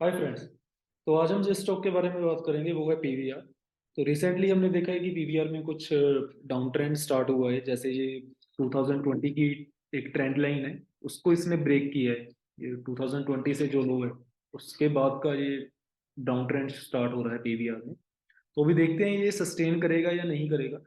Hi friends. तो आज हम जिस स्टॉक के बारे में बात करेंगे वो है पीवीआर। तो रिसेंटली हमने देखा है कि पीवीआर में कुछ डाउन ट्रेंड स्टार्ट हुआ है। जैसे ये 2020 की एक ट्रेंड लाइन है, उसको इसने ब्रेक किया है। ये 2020 से जो लो है उसके बाद का ये डाउन ट्रेंड स्टार्ट हो रहा है पीवीआर में। तो अभी देखते हैं ये सस्टेन करेगा या नहीं करेगा।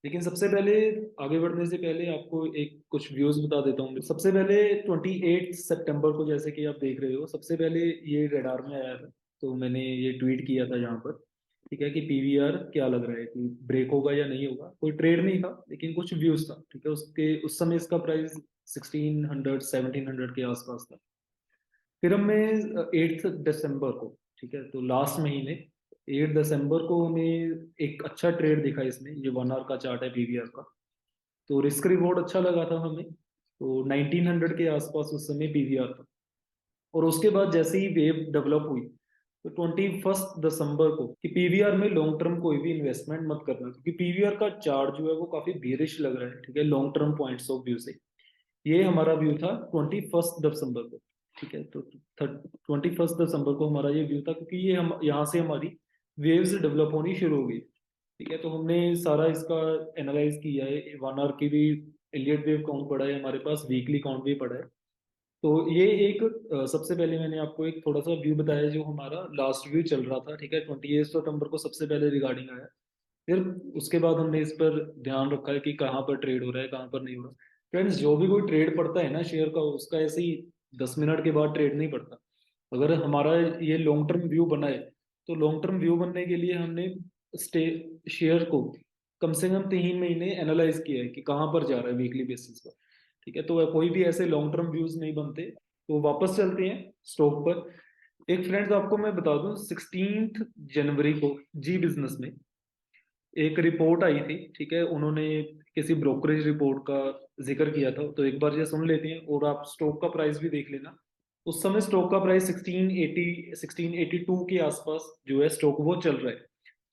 लेकिन सबसे पहले, आगे बढ़ने से पहले आपको एक कुछ व्यूज बता देता हूँ। सबसे पहले 28 सितंबर को, जैसे कि आप देख रहे हो, सबसे पहले ये रडार में आया था। तो मैंने ये ट्वीट किया था यहाँ पर, ठीक है, कि पीवीआर क्या लग रहा है कि ब्रेक होगा या नहीं होगा। कोई ट्रेड नहीं था लेकिन कुछ व्यूज था, ठीक है। उसके उस समय इसका प्राइस 1600 1700 के आसपास था। फिर हमने 8 दिसंबर को, ठीक है, तो लास्ट महीने 8 दिसंबर को हमें एक अच्छा ट्रेड दिखा इसमें। ये 1 आवर का चार्ट है पीवीआर का। तो रिस्क रिवॉर्ड अच्छा लगा था हमें। तो 1900 के आसपास उस समय पीवीआर था। और उसके बाद जैसे ही वेव डेवलप हुई, तो 21 दिसंबर को, कि पीवीआर में लॉन्ग टर्म कोई भी इन्वेस्टमेंट मत करना, क्योंकि पीवीआर का चार्ट जो है वो काफी बेरिश लग रहा है, ठीक है, long term points of view से। ये हमारा व्यू था 21 दिसंबर को, ठीक है। तो 21 दिसंबर को हमारा ये व्यू था, क्योंकि ये हम यहाँ से हमारी वेव्स डेवलप होनी शुरू हो गई, ठीक है। तो हमने सारा इसका एनालाइज किया है। 1 आवर की भी एलियट वेव काउंट पड़ा है हमारे पास, वीकली काउंट भी पड़ा है। तो ये एक सबसे पहले मैंने आपको एक थोड़ा सा व्यू बताया जो हमारा लास्ट व्यू चल रहा था, ठीक है। 28 सितंबर को सबसे पहले रिगार्डिंग आया। फिर उसके बाद हमने इस पर ध्यान रखा है कि कहाँ पर ट्रेड हो रहा है, कहाँ पर नहीं हो रहा। फ्रेंड्स, जो भी कोई ट्रेड पड़ता है ना शेयर का, उसका ऐसे ही 10 मिनट के बाद ट्रेड नहीं पड़ता। अगर हमारा ये लॉन्ग टर्म व्यू बना है, तो लॉन्ग टर्म व्यू बनने के लिए हमने स्टे शेयर को कम से कम 3 महीने एनालाइज किया है कि कहाँ पर जा रहा है वीकली बेसिस पर, ठीक है। तो कोई भी ऐसे लॉन्ग टर्म व्यूज नहीं बनते। तो वापस चलते हैं स्टॉक पर। एक फ्रेंड्स आपको मैं बता दूं, 16 जनवरी को जी बिजनेस में एक रिपोर्ट आई थी, ठीक है। उन्होंने किसी ब्रोकरेज रिपोर्ट का जिक्र किया था। तो एक बार ये सुन लेते हैं और आप स्टॉक का प्राइस भी देख लेना। उस समय स्टॉक का प्राइस 1682 के आसपास जो है स्टॉक वो चल रहा है।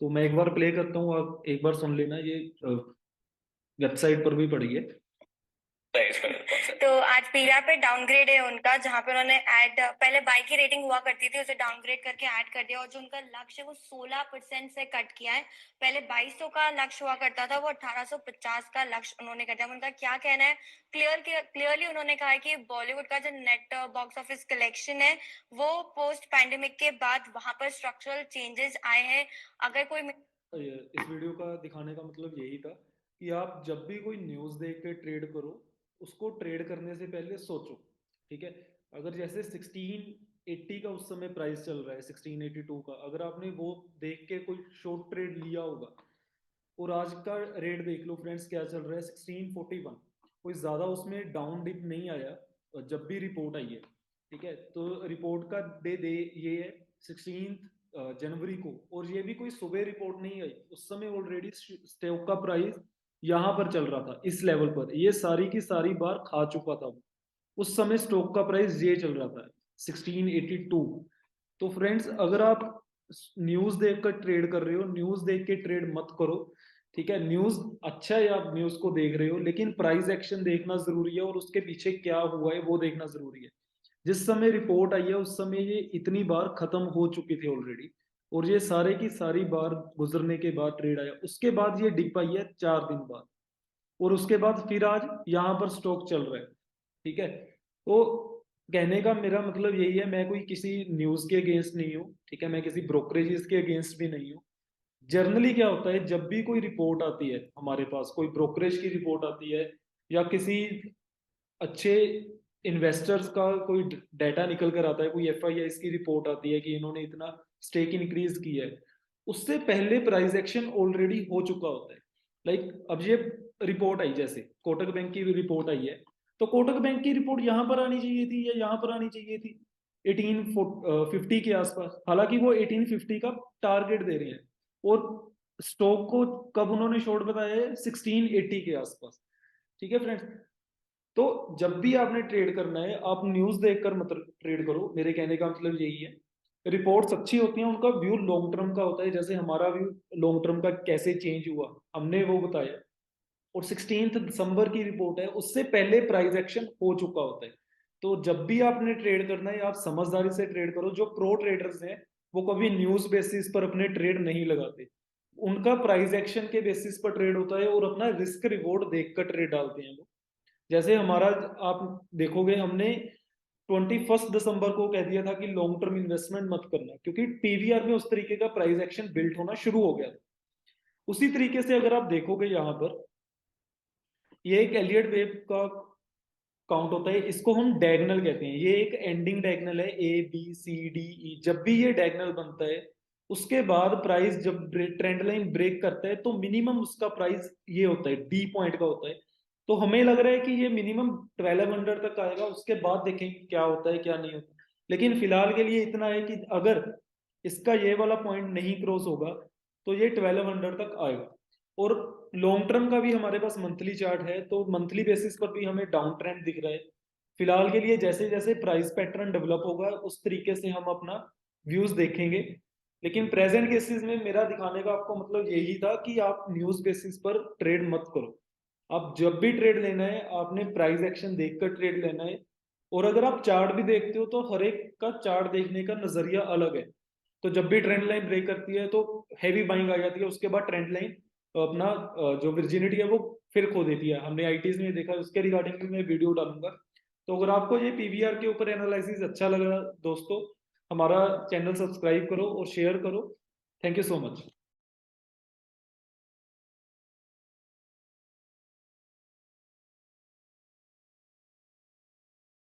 तो मैं एक बार प्ले करता हूँ, आप एक बार सुन लेना। ये वेबसाइट पर भी पड़ी है। तो आज पीरा पे डाउनग्रेड है उनका, जहां पे उन्होंने ऐड पहले बाई की रेटिंग हुआ करती थी, उसे डाउनग्रेड करके ऐड कर दिया, और जो उनका लक्ष्य है वो 16% से कट किया है। पहले 2200 का लक्ष्य हुआ करता था, वो 1850 का लक्ष्य उन्होंने कर दिया। उनका क्या कहना है, क्लियरली उन्होंने कहा है कि बॉलीवुड का जो नेट बॉक्स ऑफिस कलेक्शन है वो पोस्ट पैंडेमिक के बाद वहां पर स्ट्रक्चरल चेंजेस आए हैं। अगर कोई इस वीडियो का दिखाने का मतलब यही था कि आप जब भी कोई न्यूज़ देख के ट्रेड करो, उसको ट्रेड करने से पहले सोचो, ठीक है। अगर जैसे 1680 का उस समय प्राइस चल रहा है, 1682 का, अगर आपने वो देख के कोई शॉर्ट ट्रेड लिया होगा, और आज का रेट देख लो फ्रेंड्स क्या चल रहा है, 1641। कोई ज़्यादा उसमें डाउन डिप नहीं आया जब भी रिपोर्ट आई है, ठीक है। तो रिपोर्ट का डे ये है 16 जनवरी को, और ये भी कोई सुबह रिपोर्ट नहीं आई। उस समय ऑलरेडी स्टॉक का प्राइस यहाँ पर चल रहा था, इस लेवल पर। ये सारी की सारी बार खा चुका था वो। उस समय स्टॉक का प्राइस ये चल रहा था 1682। तो फ्रेंड्स, अगर आप न्यूज देखकर ट्रेड कर रहे हो, न्यूज देख के ट्रेड मत करो, ठीक है। न्यूज अच्छा है, आप न्यूज को देख रहे हो, लेकिन प्राइस एक्शन देखना जरूरी है और उसके पीछे क्या हुआ है वो देखना जरूरी है। जिस समय रिपोर्ट आई है उस समय ये इतनी बार खत्म हो चुकी थी ऑलरेडी, और ये सारे की सारी बार गुजरने के बाद ट्रेड आया। उसके बाद ये डिप आई है 4 दिन बाद, और उसके बाद फिर आज यहाँ पर स्टॉक चल रहा है, ठीक है। तो कहने का मेरा मतलब यही है, मैं कोई किसी न्यूज के अगेंस्ट नहीं हूँ, ठीक है, मैं किसी ब्रोकरेजेस के अगेंस्ट भी नहीं हूँ। जनरली क्या होता है, जब भी कोई रिपोर्ट आती है हमारे पास, कोई ब्रोकरेज की रिपोर्ट आती है या किसी अच्छे इन्वेस्टर्स का कोई डाटा निकल कर आता है, कोई एफआईआई की रिपोर्ट आती है कि इन्होंने इतना स्टेक इंक्रीज किया है, उससे पहले प्राइस एक्शन ऑलरेडी हो चुका होता है। लाइक अब ये रिपोर्ट आई, जैसे कोटक बैंक की रिपोर्ट आई है, तो कोटक बैंक की रिपोर्ट यहाँ पर आनी चाहिए थी या यहाँ पर आनी चाहिए थी 1850 के आसपास। हालांकि वो 1850 का टारगेट दे रहे हैं, और स्टॉक को कब उन्होंने शॉर्ट बताया है, 1680 के आसपास, ठीक है फ्रेंड्स। तो जब भी आपने ट्रेड करना है, आप न्यूज देखकर मत ट्रेड करो, मेरे कहने का मतलब यही है। रिपोर्ट्स अच्छी होती हैं, उनका व्यू लॉन्ग टर्म का होता है। जैसे हमारा व्यू लॉन्ग टर्म का कैसे चेंज हुआ हमने वो बताया, और 16 दिसंबर की रिपोर्ट है, उससे पहले प्राइस एक्शन हो चुका होता है। तो जब भी आपने ट्रेड करना है आप समझदारी से ट्रेड करो। जो प्रो ट्रेडर्स हैं वो कभी न्यूज बेसिस पर अपने ट्रेड नहीं लगाते, उनका प्राइस एक्शन के बेसिस पर ट्रेड होता है और अपना रिस्क रिवॉर्ड देखकर ट्रेड डालते हैं वो। जैसे हमारा, आप देखोगे हमने 21 दिसंबर को कह दिया था कि लॉन्ग टर्म इन्वेस्टमेंट मत करना, क्योंकि पीवीआर में उस तरीके का प्राइस एक्शन बिल्ट होना शुरू हो गया था। उसी तरीके से अगर आप देखोगे यहाँ पर, ये एक एलियट वेव का काउंट होता है, इसको हम डायगोनल कहते हैं। ये एक एंडिंग डायगोनल है, A B C D E. जब भी ये डायगोनल बनता है उसके बाद प्राइस जब ट्रेंड लाइन ब्रेक करता है तो मिनिमम उसका प्राइस ये होता है, डी पॉइंट का होता है। तो हमें लग रहा है कि ये मिनिमम 1200 तक आएगा, उसके बाद देखेंगे क्या होता है क्या नहीं होता। लेकिन फिलहाल के लिए इतना है कि अगर इसका ये वाला पॉइंट नहीं क्रॉस होगा तो ये 1200 तक आएगा। और लॉन्ग टर्म का भी हमारे पास मंथली चार्ट है, तो मंथली बेसिस पर भी हमें डाउन ट्रेंड दिख रहा है। फिलहाल के लिए जैसे जैसे प्राइस पैटर्न डेवलप होगा उस तरीके से हम अपना व्यूज देखेंगे। लेकिन प्रेजेंट केसेस में मेरा दिखाने का आपको मतलब यही था कि आप न्यूज बेसिस पर ट्रेड मत करो। आप जब भी ट्रेड लेना है आपने प्राइस एक्शन देखकर ट्रेड लेना है। और अगर आप चार्ट भी देखते हो तो हर एक का चार्ट देखने का नजरिया अलग है। तो जब भी ट्रेंड लाइन ब्रेक करती है तो हैवी बाइंग आ जाती है, उसके बाद ट्रेंड लाइन अपना जो वर्जिनिटी है वो फिर खो देती है। हमने आईटीज में देखा, उसके रिगार्डिंग भी मैं वीडियो डालूंगा। तो अगर आपको ये पीवीआर के ऊपर एनालिसिस अच्छा लगा दोस्तों, हमारा चैनल सब्सक्राइब करो और शेयर करो। Thank you so much.